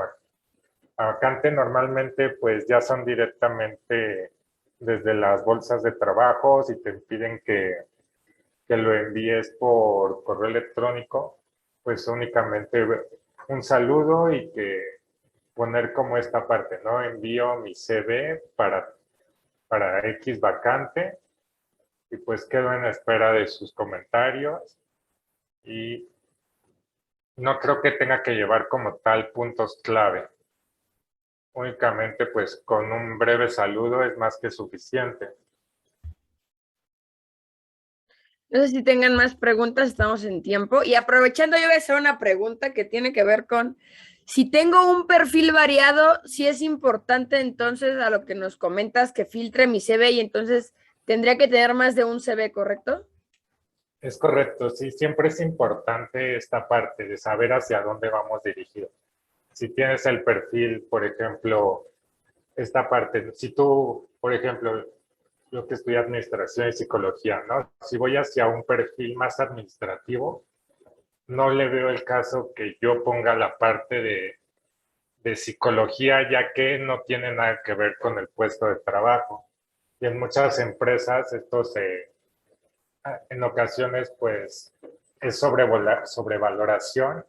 vacante, normalmente pues ya son directamente desde las bolsas de trabajo, si te piden que lo envíes por correo electrónico, pues únicamente un saludo y que poner como esta parte, ¿no? Envío mi CV para X vacante y pues quedo en espera de sus comentarios y no creo que tenga que llevar como tal puntos clave. Únicamente pues con un breve saludo es más que suficiente. No sé si tengan más preguntas, estamos en tiempo. Y aprovechando, yo voy a hacer una pregunta que tiene que ver con si tengo un perfil variado, si es importante entonces a lo que nos comentas que filtre mi CV y entonces tendría que tener más de un CV, ¿correcto? Es correcto, sí, siempre es importante esta parte de saber hacia dónde vamos dirigidos. Si tienes el perfil, por ejemplo, esta parte, si tú, por ejemplo, yo que estudié administración y psicología, ¿no? Si voy hacia un perfil más administrativo, no le veo el caso que yo ponga la parte de psicología, ya que no tiene nada que ver con el puesto de trabajo. Y en muchas empresas esto en ocasiones, pues, es sobrevaloración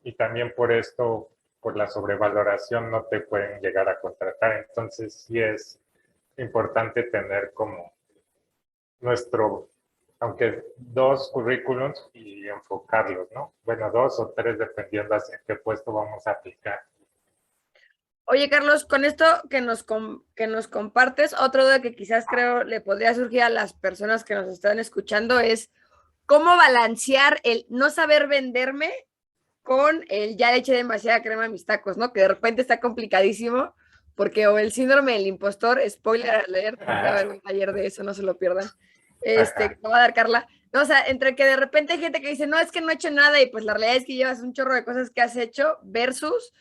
y también por esto, por la sobrevaloración, no te pueden llegar a contratar. Entonces, sí es importante tener como aunque dos currículums y enfocarlos, ¿no? Bueno, dos o tres dependiendo hacia qué puesto vamos a aplicar. Oye, Carlos, con esto que nos compartes, otro duda que quizás creo le podría surgir a las personas que nos están escuchando es cómo balancear el no saber venderme con el ya le eché demasiada crema a mis tacos, ¿no? Que de repente está complicadísimo, porque o el síndrome del impostor, spoiler alert, va a haber un taller de eso, no se lo pierdan. Que va a dar Carla. No, o sea, entre que de repente hay gente que dice, no, es que no he hecho nada, y pues la realidad es que llevas un chorro de cosas que has hecho, versus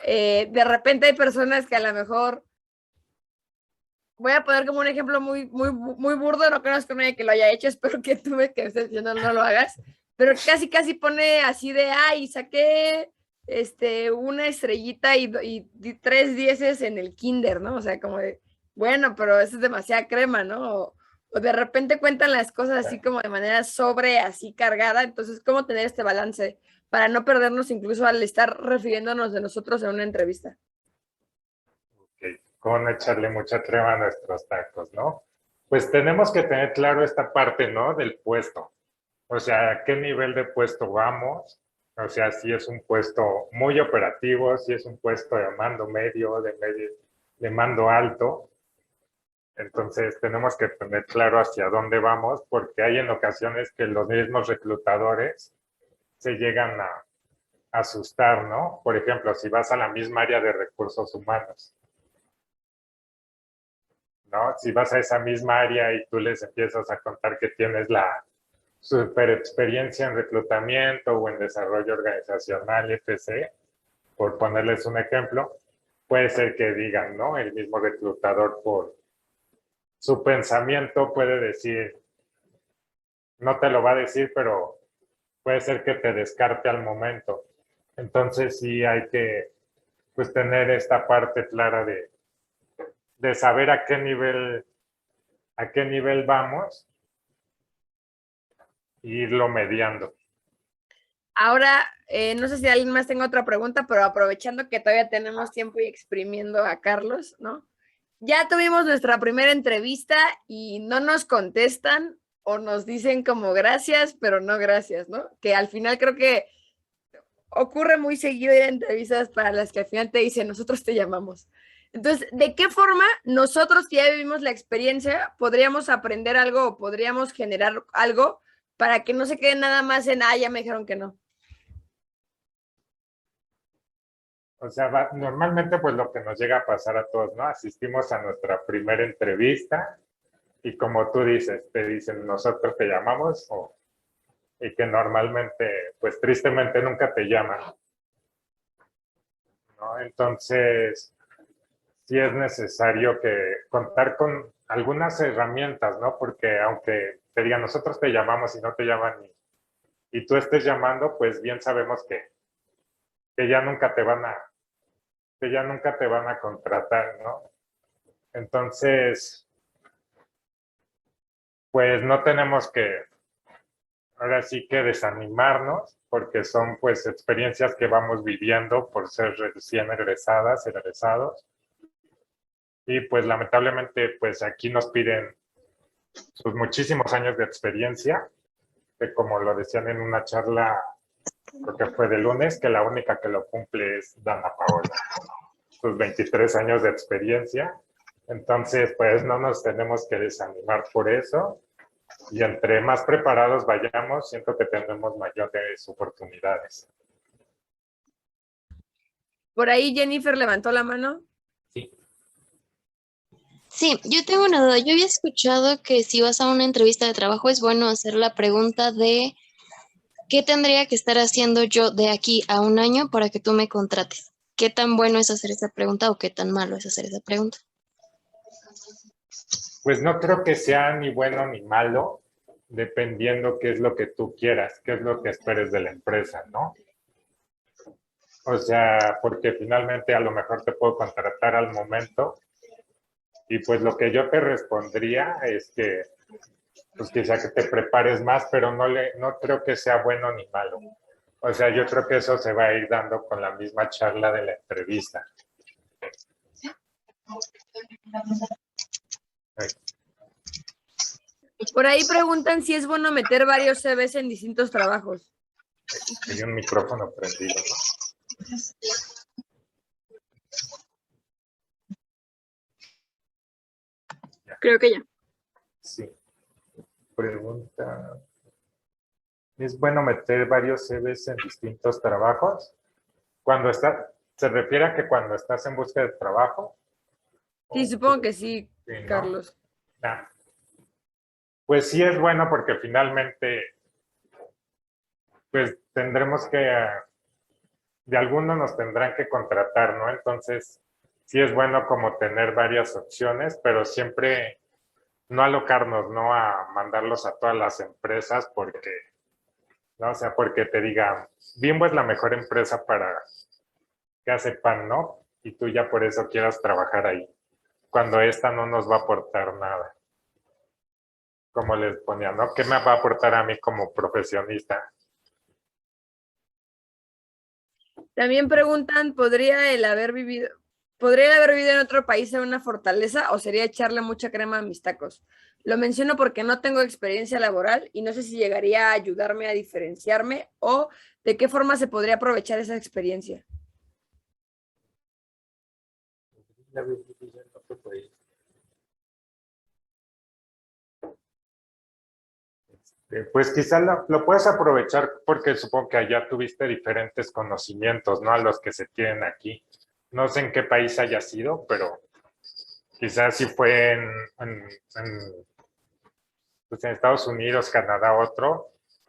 de repente hay personas que a lo mejor, voy a poner como un ejemplo muy burdo, no conozco a nadie que lo haya hecho, espero que tú que estés diciendo no lo hagas, pero casi pone así de, ay, saqué una estrellita y 3 dieces en el kinder, ¿no? O sea, como de, bueno, pero eso es demasiada crema, ¿no? O de repente cuentan las cosas así como de manera así cargada, entonces, ¿cómo tener este balance para no perdernos incluso al estar refiriéndonos de nosotros en una entrevista? Ok, ¿cómo no echarle mucha crema a nuestros tacos, no? Pues tenemos que tener claro esta parte, ¿no? Del puesto. O sea, ¿a qué nivel de puesto vamos? O sea, si es un puesto muy operativo, si es un puesto de mando medio, de mando alto. Entonces tenemos que tener claro hacia dónde vamos, porque hay en ocasiones que los mismos reclutadores se llegan a asustar, ¿no? Por ejemplo, si vas a la misma área de recursos humanos, ¿no? Si vas a esa misma área y tú les empiezas a contar que tienes la super experiencia en reclutamiento o en desarrollo organizacional, etc., por ponerles un ejemplo, puede ser que digan, ¿no? El mismo reclutador por su pensamiento puede decir, no te lo va a decir, pero puede ser que te descarte al momento. Entonces sí hay que pues tener esta parte clara de saber a qué nivel vamos e irlo mediando. Ahora, no sé si alguien más tenga otra pregunta, pero aprovechando que todavía tenemos tiempo y exprimiendo a Carlos, ¿no? Ya tuvimos nuestra primera entrevista y no nos contestan o nos dicen como gracias, pero no gracias, ¿no? Que al final creo que ocurre muy seguido ir a entrevistas para las que al final te dicen, nosotros te llamamos. Entonces, ¿de qué forma nosotros que ya vivimos la experiencia podríamos aprender algo o podríamos generar algo para que no se quede nada más en, ya me dijeron que no? O sea, normalmente pues lo que nos llega a pasar a todos, ¿no? Asistimos a nuestra primera entrevista y como tú dices, te dicen, nosotros te llamamos y que normalmente, pues tristemente nunca te llaman, ¿no? Entonces, sí es necesario que contar con algunas herramientas, ¿no? Porque aunque te digan, nosotros te llamamos y no te llaman y tú estés llamando, pues bien sabemos que ya nunca te van a contratar, ¿no? Entonces, pues no tenemos que, ahora sí que desanimarnos, porque son pues experiencias que vamos viviendo por ser recién egresados. Y pues lamentablemente, pues aquí nos piden sus muchísimos años de experiencia, que como lo decían en una charla, creo que fue de lunes, que la única que lo cumple es Dana Paola, sus 23 años de experiencia. Entonces, pues no nos tenemos que desanimar por eso. Y entre más preparados vayamos, siento que tendremos mayores oportunidades. Por ahí Jennifer levantó la mano. Sí, yo tengo una duda. Yo había escuchado que si vas a una entrevista de trabajo es bueno hacer la pregunta de ¿qué tendría que estar haciendo yo de aquí a un año para que tú me contrates? ¿Qué tan bueno es hacer esa pregunta o qué tan malo es hacer esa pregunta? Pues no creo que sea ni bueno ni malo, dependiendo qué es lo que tú quieras, qué es lo que esperes de la empresa, ¿no? O sea, porque finalmente a lo mejor te puedo contratar al momento y pues lo que yo te respondría es que pues quizá que te prepares más, pero no creo que sea bueno ni malo. O sea, yo creo que eso se va a ir dando con la misma charla de la entrevista. Por ahí preguntan si es bueno meter varios CVs en distintos trabajos. Hay un micrófono prendido, ¿no? Creo que ya. Sí. Pregunta. ¿Es bueno meter varios CVs en distintos trabajos? ¿Se refiere a que cuando estás en busca de trabajo? Sí, supongo que sí, Sí, ¿no? Carlos. Ah, pues sí es bueno porque finalmente, pues tendremos que, de alguno nos tendrán que contratar, ¿no? Entonces, sí es bueno como tener varias opciones, pero siempre no alocarnos, ¿no? A mandarlos a todas las empresas porque, ¿no? O sea, porque te diga, Bimbo es la mejor empresa para que hace pan, ¿no? Y tú ya por eso quieras trabajar ahí, cuando esta no nos va a aportar nada. Como les ponía, ¿no? ¿Qué me va a aportar a mí como profesionista? También preguntan, ¿podría el haber vivido en otro país ser una fortaleza o sería echarle mucha crema a mis tacos? Lo menciono porque no tengo experiencia laboral y no sé si llegaría a ayudarme a diferenciarme o de qué forma se podría aprovechar esa experiencia. Pues quizás lo puedes aprovechar porque supongo que allá tuviste diferentes conocimientos, ¿no? A los que se tienen aquí. No sé en qué país haya sido, pero quizás si fue pues en Estados Unidos, Canadá,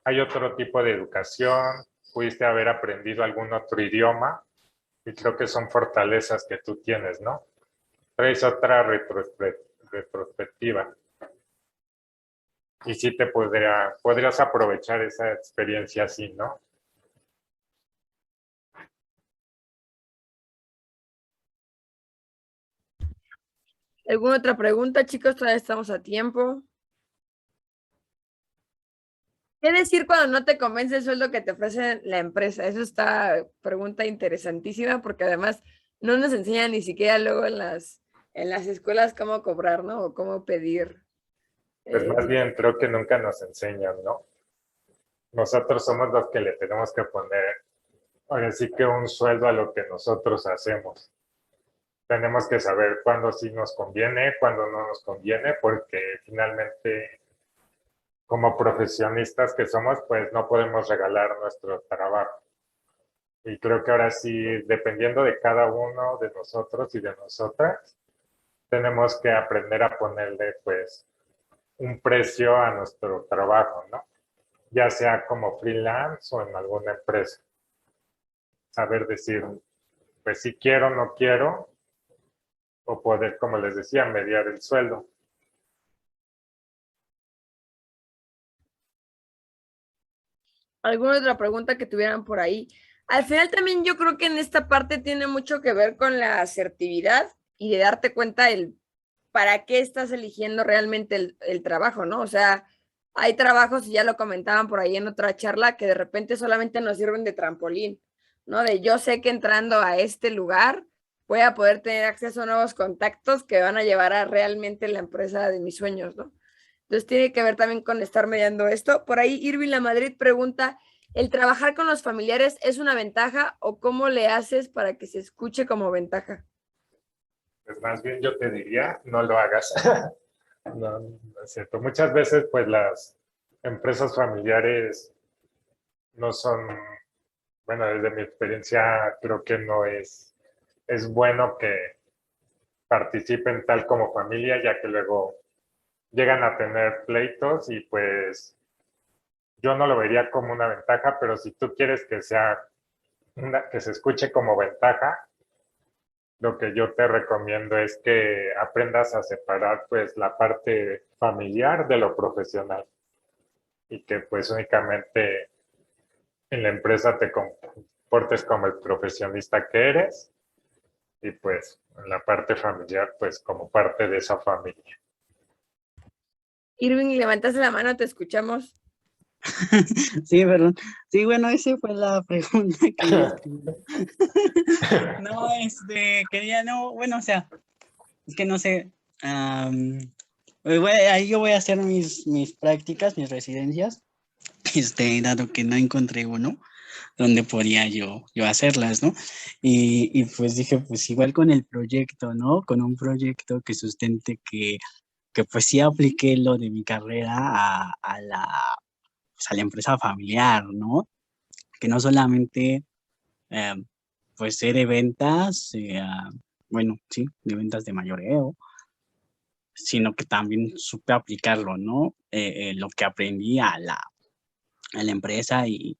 hay otro tipo de educación, pudiste haber aprendido algún otro idioma y creo que son fortalezas que tú tienes, ¿no? Traes otra retrospectiva. Y sí podrías aprovechar esa experiencia así, ¿no? ¿Alguna otra pregunta, chicos? Todavía estamos a tiempo. ¿Qué decir cuando no te convence el sueldo que te ofrece la empresa? Eso está pregunta interesantísima porque además no nos enseñan ni siquiera luego en las escuelas cómo cobrar, ¿no? O cómo pedir. Pues más bien creo que nunca nos enseñan, ¿no? Nosotros somos los que le tenemos que poner, ahora sí que un sueldo a lo que nosotros hacemos. Tenemos que saber cuándo sí nos conviene, cuándo no nos conviene, porque finalmente, como profesionistas que somos, pues no podemos regalar nuestro trabajo. Y creo que ahora sí, dependiendo de cada uno de nosotros y de nosotras, tenemos que aprender a ponerle, pues, un precio a nuestro trabajo, ¿no? Ya sea como freelance o en alguna empresa. Saber decir, pues si quiero, no quiero, o poder, como les decía, mediar el sueldo. ¿Alguna otra pregunta que tuvieran por ahí? Al final también yo creo que en esta parte tiene mucho que ver con la asertividad y de darte cuenta el para qué estás eligiendo realmente el trabajo, ¿no? O sea, hay trabajos, y ya lo comentaban por ahí en otra charla, que de repente solamente nos sirven de trampolín, ¿no? De yo sé que entrando a este lugar voy a poder tener acceso a nuevos contactos que van a llevar a realmente la empresa de mis sueños, ¿no? Entonces tiene que ver también con estar mediando esto. Por ahí Irving La Madrid pregunta, ¿el trabajar con los familiares es una ventaja o cómo le haces para que se escuche como ventaja? Pues más bien yo te diría, no lo hagas. No, no es cierto. Muchas veces, pues las empresas familiares no son, bueno, desde mi experiencia creo que no es bueno que participen tal como familia, ya que luego llegan a tener pleitos y pues yo no lo vería como una ventaja, pero si tú quieres que que se escuche como ventaja, lo que yo te recomiendo es que aprendas a separar pues la parte familiar de lo profesional y que pues únicamente en la empresa te comportes como el profesionista que eres y pues en la parte familiar pues como parte de esa familia. Irving, levantaste la mano, te escuchamos. Sí, perdón. Sí, bueno, esa fue la pregunta que yo escribí. No, quería, no, bueno, o sea, es que no sé. Ahí yo voy a hacer mis prácticas, mis residencias, dado que no encontré uno donde podía yo hacerlas, ¿no? Y pues dije, pues igual con el proyecto, ¿no? Con un proyecto que sustente que que pues sí apliqué lo de mi carrera pues, a la empresa familiar, ¿no? Que no solamente eh, pues sé de ventas, bueno, sí, de ventas de mayoreo, sino que también supe aplicarlo, ¿no? Lo que aprendí a la empresa y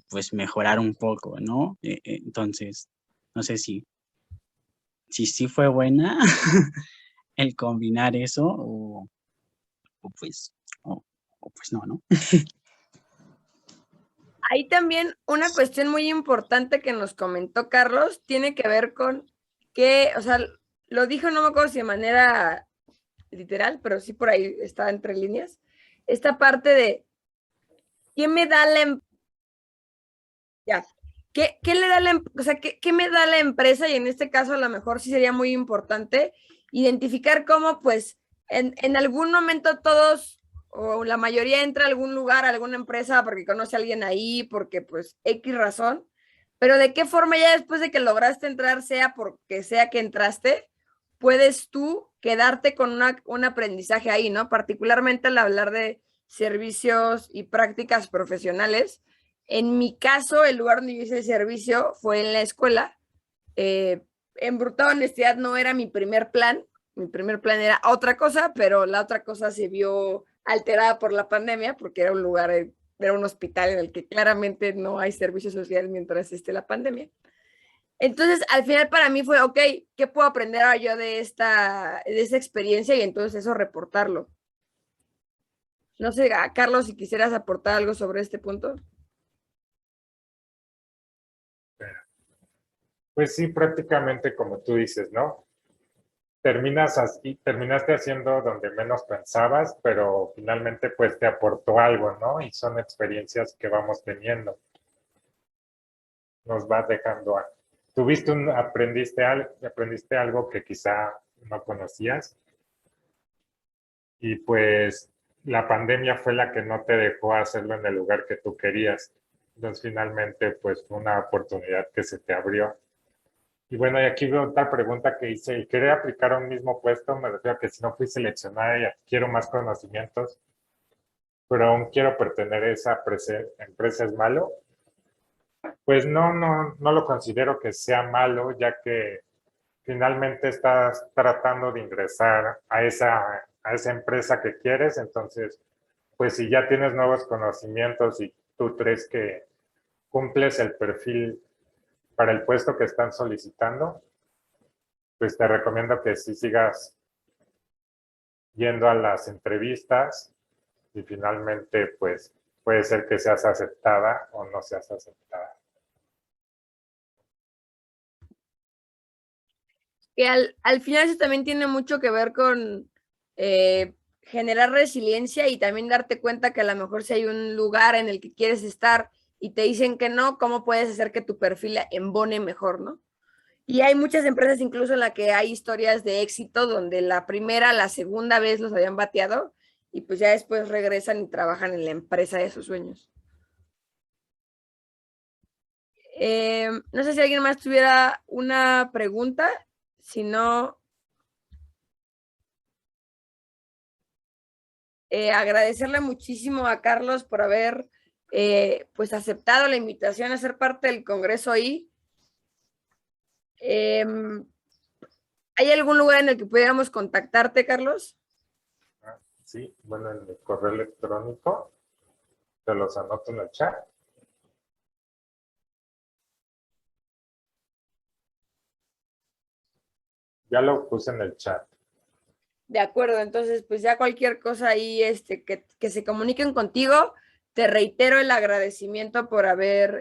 pues mejorar un poco, ¿no? Entonces, no sé si sí fue buena el combinar eso o pues, o pues no, ¿no? Ahí también una cuestión muy importante que nos comentó Carlos tiene que ver con que, o sea, lo dijo, no me acuerdo si de manera literal, pero sí por ahí está entre líneas, esta parte de ¿qué me da ya, ¿qué le da o sea, qué me da la empresa? Y en este caso a lo mejor sí sería muy importante identificar cómo pues en algún momento todos o la mayoría entra a algún lugar, a alguna empresa porque conoce a alguien ahí, porque pues X razón, pero de qué forma ya después de que lograste entrar, sea porque sea que entraste, puedes tú quedarte con un aprendizaje ahí, ¿no? Particularmente al hablar de servicios y prácticas profesionales. En mi caso, el lugar donde yo hice el servicio fue en la escuela. En bruta honestidad no era mi primer plan era otra cosa, pero la otra cosa se vio alterada por la pandemia porque era un lugar, era un hospital en el que claramente no hay servicio social mientras esté la pandemia. Entonces, al final para mí fue, ok, ¿qué puedo aprender ahora yo de esta experiencia? Y entonces eso reportarlo. No sé, Carlos, si quisieras aportar algo sobre este punto. Pues sí, prácticamente como tú dices, ¿no? Terminaste haciendo donde menos pensabas, pero finalmente pues te aportó algo, ¿no? Y son experiencias que vamos teniendo. Nos va dejando. Aprendiste algo que quizá no conocías y pues la pandemia fue la que no te dejó hacerlo en el lugar que tú querías. Entonces finalmente pues fue una oportunidad que se te abrió. Y bueno, y aquí veo otra pregunta que dice, ¿y querer aplicar a un mismo puesto? Me refiero a que si no fui seleccionada y adquiero más conocimientos, pero aún quiero pertenecer a esa empresa, ¿es malo? Pues no lo considero que sea malo, ya que finalmente estás tratando de ingresar a esa empresa que quieres, entonces, pues si ya tienes nuevos conocimientos y tú crees que cumples el perfil para el puesto que están solicitando, pues te recomiendo que sí sigas yendo a las entrevistas y finalmente, pues puede ser que seas aceptada o no seas aceptada. Que al final eso también tiene mucho que ver con generar resiliencia y también darte cuenta que a lo mejor si hay un lugar en el que quieres estar y te dicen que no, ¿cómo puedes hacer que tu perfil embone mejor, no? Y hay muchas empresas incluso en las que hay historias de éxito donde la primera, la segunda vez los habían bateado y pues ya después regresan y trabajan en la empresa de sus sueños. No sé si alguien más tuviera una pregunta, si no, agradecerle muchísimo a Carlos por haber pues aceptado la invitación a ser parte del Congreso ahí. ¿Hay algún lugar en el que pudiéramos contactarte, Carlos? Sí, bueno, en mi correo electrónico, te los anoto en el chat. Ya lo puse en el chat. De acuerdo, entonces pues ya cualquier cosa ahí que se comuniquen contigo, te reitero el agradecimiento por haber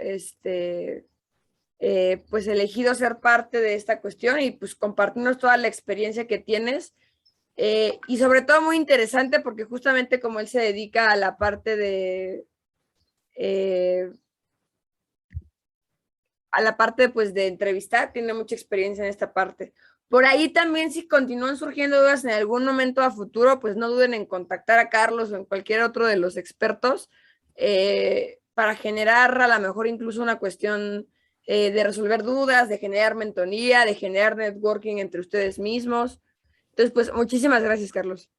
pues elegido ser parte de esta cuestión y pues compartirnos toda la experiencia que tienes y sobre todo muy interesante porque justamente como él se dedica a la parte de pues de entrevistar, tiene mucha experiencia en esta parte. Por ahí también si continúan surgiendo dudas en algún momento a futuro, pues no duden en contactar a Carlos o en cualquier otro de los expertos para generar a lo mejor incluso una cuestión de resolver dudas, de generar mentoría, de generar networking entre ustedes mismos. Entonces, pues muchísimas gracias, Carlos.